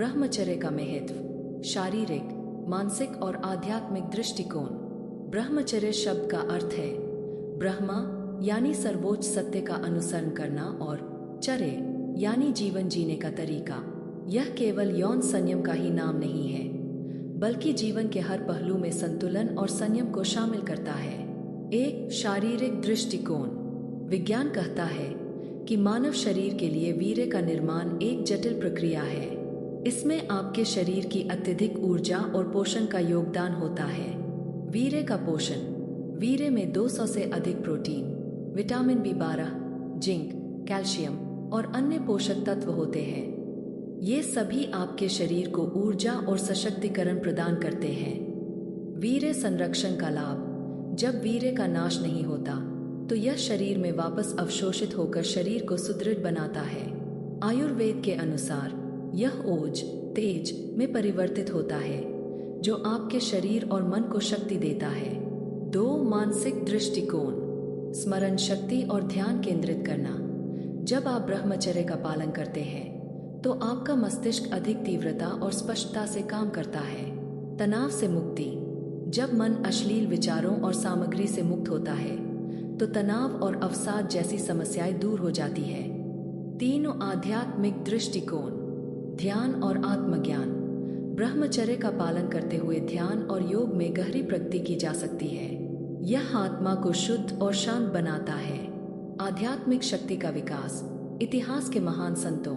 ब्रह्मचर्य का महत्व। शारीरिक, मानसिक और आध्यात्मिक दृष्टिकोण। ब्रह्मचर्य शब्द का अर्थ है ब्रह्मा यानी सर्वोच्च सत्य का अनुसरण करना और चर्य यानी जीवन जीने का तरीका। यह केवल यौन संयम का ही नाम नहीं है, बल्कि जीवन के हर पहलू में संतुलन और संयम को शामिल करता है। एक शारीरिक दृष्टिकोण। विज्ञान कहता है कि मानव शरीर के लिए वीर्य का निर्माण एक जटिल प्रक्रिया है। इसमें आपके शरीर की अत्यधिक ऊर्जा और पोषण का योगदान होता है। वीर्य का पोषण। वीर्य में 200 से अधिक protein, vitamin B12, zinc, calcium और अन्य पोषक तत्व होते हैं। ये सभी आपके शरीर को ऊर्जा और सशक्तिकरण प्रदान करते हैं। वीर्य संरक्षण का लाभ। जब वीर्य का नाश नहीं होता तो यह शरीर में वापस अवशोषित होकर शरीर को सुदृढ़ बनाता है। आयुर्वेद के अनुसार यह ओज, तेज में परिवर्तित होता है, जो आपके शरीर और मन को शक्ति देता है। 2 मानसिक दृष्टिकोण। स्मरण शक्ति और ध्यान केंद्रित करना। जब आप ब्रह्मचर्य का पालन करते हैं तो आपका मस्तिष्क अधिक तीव्रता और स्पष्टता से काम करता है। तनाव से मुक्ति। जब मन अश्लील विचारों और सामग्री से मुक्त होता है तो तनाव और अवसाद जैसी समस्याएं दूर हो जाती है। 3 आध्यात्मिक दृष्टिकोण। ध्यान और आत्मज्ञान। ब्रह्मचर्य का पालन करते हुए ध्यान और योग में गहरी प्रगति की जा सकती है। यह आत्मा को शुद्ध और शांत बनाता है। आध्यात्मिक शक्ति का विकास। इतिहास के महान संतों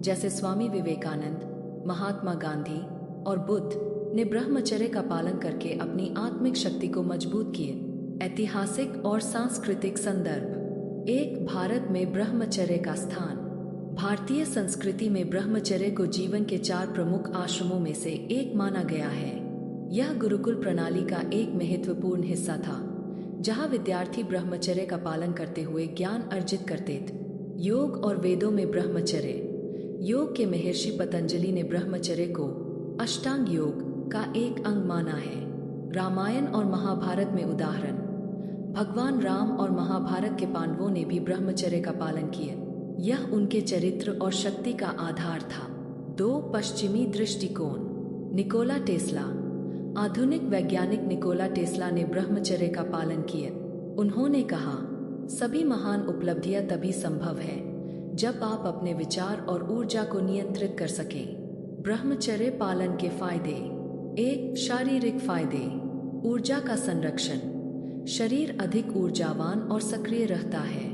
जैसे स्वामी विवेकानंद, महात्मा गांधी और बुद्ध ने ब्रह्मचर्य का पालन करके अपनी आत्मिक शक्ति को मजबूत किए। ऐतिहासिक और सांस्कृतिक संदर्भ। एक भारत में ब्रह्मचर्य का स्थान। भारतीय संस्कृति में ब्रह्मचर्य को जीवन के 4 प्रमुख आश्रमों में से एक माना गया है। यह गुरुकुल प्रणाली का एक महत्वपूर्ण हिस्सा था, जहां विद्यार्थी ब्रह्मचर्य का पालन करते हुए ज्ञान अर्जित करते थे। योग और वेदों में ब्रह्मचर्य। योग के महर्षि पतंजलि ने ब्रह्मचर्य को अष्टांग योग का एक अंग माना है। रामायण और महाभारत में उदाहरण। भगवान राम और महाभारत के पांडवों ने भी ब्रह्मचर्य का पालन किया। यह उनके चरित्र और शक्ति का आधार था। 2 पश्चिमी दृष्टिकोण। Nikola Tesla. आधुनिक वैज्ञानिक निकोला टेस्ला ने ब्रह्मचर्य का पालन किया। उन्होंने कहा, सभी महान उपलब्धियां तभी संभव है जब आप अपने विचार और ऊर्जा को नियंत्रित कर सकें। ब्रह्मचर्य पालन के फायदे। 1 शारीरिक फायदे। ऊर्जा का संरक्षण। शरीर अधिक ऊर्जावान और सक्रिय रहता है।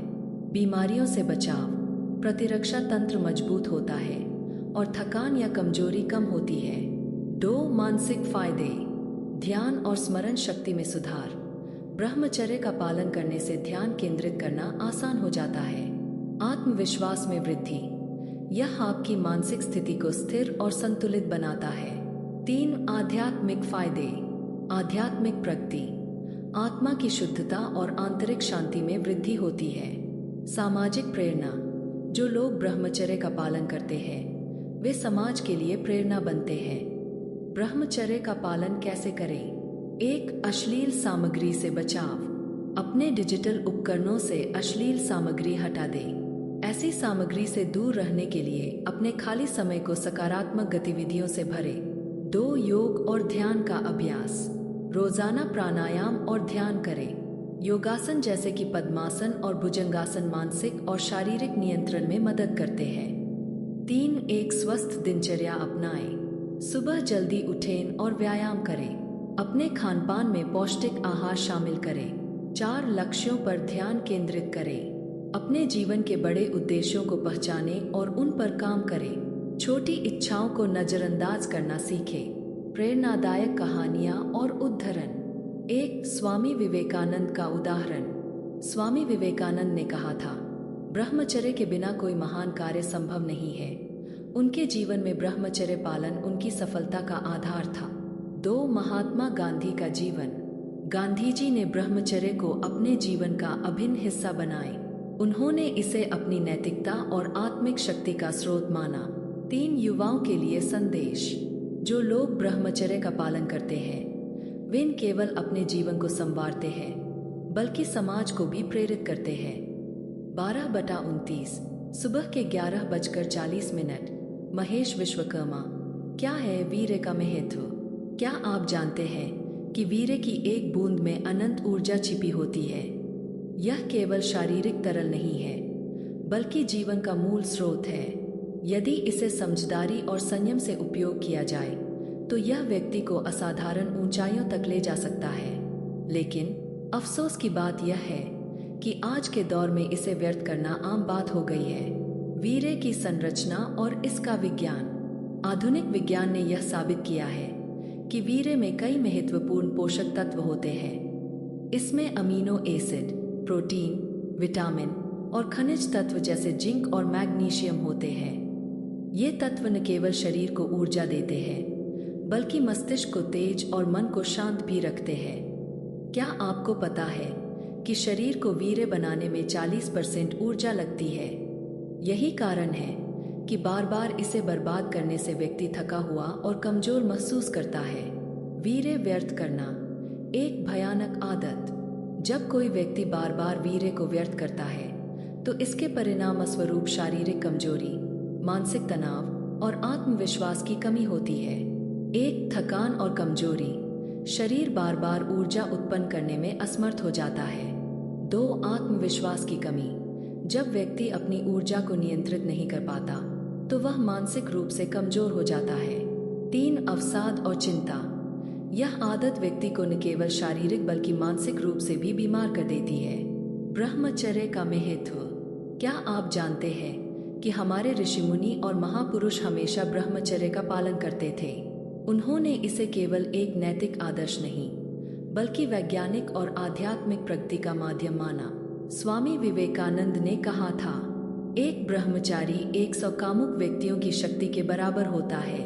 बीमारियों से बचाव। प्रतिरक्षा तंत्र मजबूत होता है और थकान या कमजोरी कम होती है। 2 मानसिक फायदे। ध्यान और स्मरण शक्ति में सुधार। ब्रह्मचर्य का पालन करने से ध्यान केंद्रित करना आसान हो जाता है। आत्मविश्वास में वृद्धि। यह आपकी मानसिक स्थिति को स्थिर और संतुलित बनाता है। 3 आध्यात्मिक फायदे। आध्यात्मिक प्रगति। आत्मा की शुद्धता और आंतरिक शांति में वृद्धि होती है। सामाजिक प्रेरणा। जो लोग ब्रह्मचर्य का पालन करते हैं वे समाज के लिए प्रेरणा बनते हैं। ब्रह्मचर्य का पालन कैसे करें? 1 अश्लील सामग्री से बचाव। अपने डिजिटल उपकरणों से अश्लील सामग्री हटा दें। ऐसी सामग्री से दूर रहने के लिए अपने खाली समय को सकारात्मक गतिविधियों से भरें। 2 योग और ध्यान का अभ्यास। रोजाना प्राणायाम और ध्यान करें। योगासन जैसे कि पद्मासन और भुजंगासन मानसिक और शारीरिक नियंत्रण में मदद करते हैं। 3 एक स्वस्थ दिनचर्या अपनाएं। सुबह जल्दी उठें और व्यायाम करें। अपने खानपान में पौष्टिक आहार शामिल करें। 4 लक्ष्यों पर ध्यान केंद्रित करें। अपने जीवन के बड़े उद्देश्यों को पहचानें और उन पर काम करें। छोटी इच्छाओं को नजरअंदाज करना सीखें। प्रेरणादायक कहानियां और उद्धरण। 1 स्वामी विवेकानंद का उदाहरण। स्वामी विवेकानंद ने कहा था, ब्रह्मचर्य के बिना कोई महान कार्य संभव नहीं है। उनके जीवन में ब्रह्मचर्य पालन उनकी सफलता का आधार था। 2 महात्मा गांधी का जीवन। गांधी जी ने ब्रह्मचर्य को अपने जीवन का अभिन्न हिस्सा बनाए। उन्होंने इसे अपनी नैतिकता और आत्मिक शक्ति का स्रोत माना। 3 युवाओं के लिए संदेश। जो लोग ब्रह्मचर्य का पालन करते हैं वे न केवल अपने जीवन को संवारते हैं बल्कि समाज को भी प्रेरित करते हैं। 12/29 सुबह के 11:40 महेश विश्वकर्मा, क्या है वीर्य का महत्व? क्या आप जानते हैं कि वीर्य की एक बूंद में अनंत ऊर्जा छिपी होती है? यह केवल शारीरिक तरल नहीं है, बल्कि जीवन का मूल स्रोत है। यदि इसे समझदारी और संयम से उपयोग किया जाए, तो यह व्यक्ति को असाधारण ऊंचाइयों तक ले जा सकता है। लेकिन अफसोस की बात यह है कि आज के दौर में इसे व्यर्थ करना आम बात हो गई है। वीर्य की संरचना और इसका विज्ञान। आधुनिक विज्ञान ने यह साबित किया है कि वीर्य में कई महत्वपूर्ण पोषक तत्व होते हैं। इसमें अमीनो एसिड, प्रोटीन, विटामिन और खनिज तत्व जैसे जिंक और मैग्नीशियम होते हैं। ये तत्व न केवल शरीर को ऊर्जा देते हैं, बल्कि मस्तिष्क को तेज और मन को शांत भी रखते हैं। क्या आपको पता है कि शरीर को वीर्य बनाने में 40% ऊर्जा लगती है? यही कारण है कि बार बार इसे बर्बाद करने से व्यक्ति थका हुआ और कमजोर महसूस करता है। वीर्य व्यर्थ करना एक भयानक आदत। जब कोई व्यक्ति बार बार वीर्य को व्यर्थ करता है, तो इसके परिणाम स्वरूप शारीरिक कमजोरी, मानसिक तनाव और आत्मविश्वास की कमी होती है। एक, थकान और कमजोरी। शरीर बार बार ऊर्जा उत्पन्न करने में असमर्थ हो जाता है। 2, आत्मविश्वास की कमी। जब व्यक्ति अपनी ऊर्जा को नियंत्रित नहीं कर पाता, तो वह मानसिक रूप से कमजोर हो जाता है। 3, अवसाद और चिंता। यह आदत व्यक्ति को न केवल शारीरिक बल्कि मानसिक रूप से भी बीमार कर देती है। ब्रह्मचर्य का महत्व। क्या आप जानते हैं कि हमारे ऋषि मुनि और महापुरुष हमेशा ब्रह्मचर्य का पालन करते थे? उन्होंने इसे केवल एक नैतिक आदर्श नहीं, बल्कि वैज्ञानिक और आध्यात्मिक प्रगति का माध्यम माना। स्वामी विवेकानंद ने कहा था, एक ब्रह्मचारी 100 कामुक व्यक्तियों की शक्ति के बराबर होता है।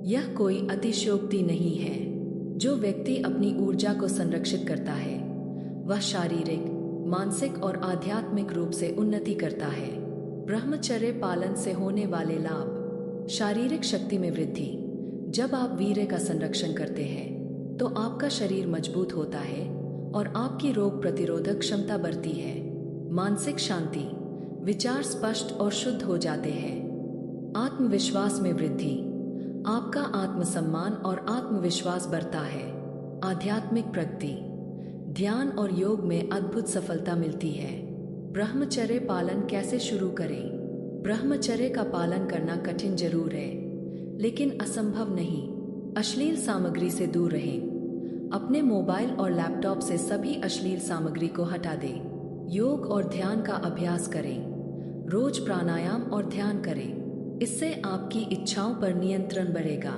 यह कोई अतिशयोक्ति नहीं है। जो व्यक्ति अपनी ऊर्जा को संरक्षित करता है, वह शारीरिक, मानसिक और आध्यात्मिक रूप से उन्नति करता है। ब्रह्मचर्य पालन से होने वाले लाभ। शारीरिक शक्ति में वृद्धि। जब आप वीर्य का संरक्षण करते हैं, तो आपका शरीर मजबूत होता है और आपकी रोग प्रतिरोधक क्षमता बढ़ती है। मानसिक शांति। विचार स्पष्ट और शुद्ध हो जाते हैं। आत्मविश्वास में वृद्धि। आपका आत्मसम्मान और आत्मविश्वास बढ़ता है। आध्यात्मिक प्रगति। ध्यान और योग में अद्भुत सफलता मिलती है। ब्रह्मचर्य पालन कैसे शुरू करें? ब्रह्मचर्य का पालन करना कठिन जरूर है, लेकिन असंभव नहीं। अश्लील सामग्री से दूर रहें। अपने मोबाइल और लैपटॉप से सभी अश्लील सामग्री को हटा दें। योग और ध्यान का अभ्यास करें। रोज प्राणायाम और ध्यान करें। इससे आपकी इच्छाओं पर नियंत्रण बढ़ेगा।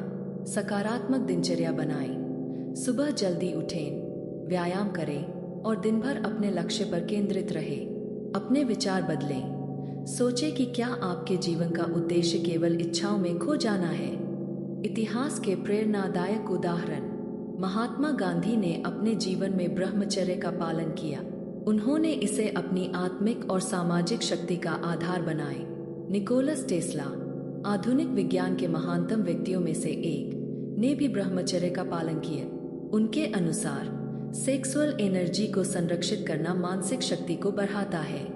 सकारात्मक दिनचर्या बनाएं। सुबह जल्दी उठें, व्यायाम करें और दिन भर अपने लक्ष्य पर केंद्रित रहें। अपने विचार बदलें। सोचें कि क्या आपके जीवन का उद्देश्य केवल इच्छाओं में खो जाना है। इतिहास के प्रेरणादायक उदाहरण। महात्मा गांधी ने अपने जीवन में ब्रह्मचर्य का पालन किया। उन्होंने इसे अपनी आत्मिक और सामाजिक शक्ति का आधार बनाए। निकोलस टेस्ला, आधुनिक विज्ञान के महानतम व्यक्तियों में से एक, ने भी ब्रह्मचर्य का पालन किया। उनके अनुसार सेक्सुअल एनर्जी को संरक्षित करना मानसिक शक्ति को बढ़ाता है।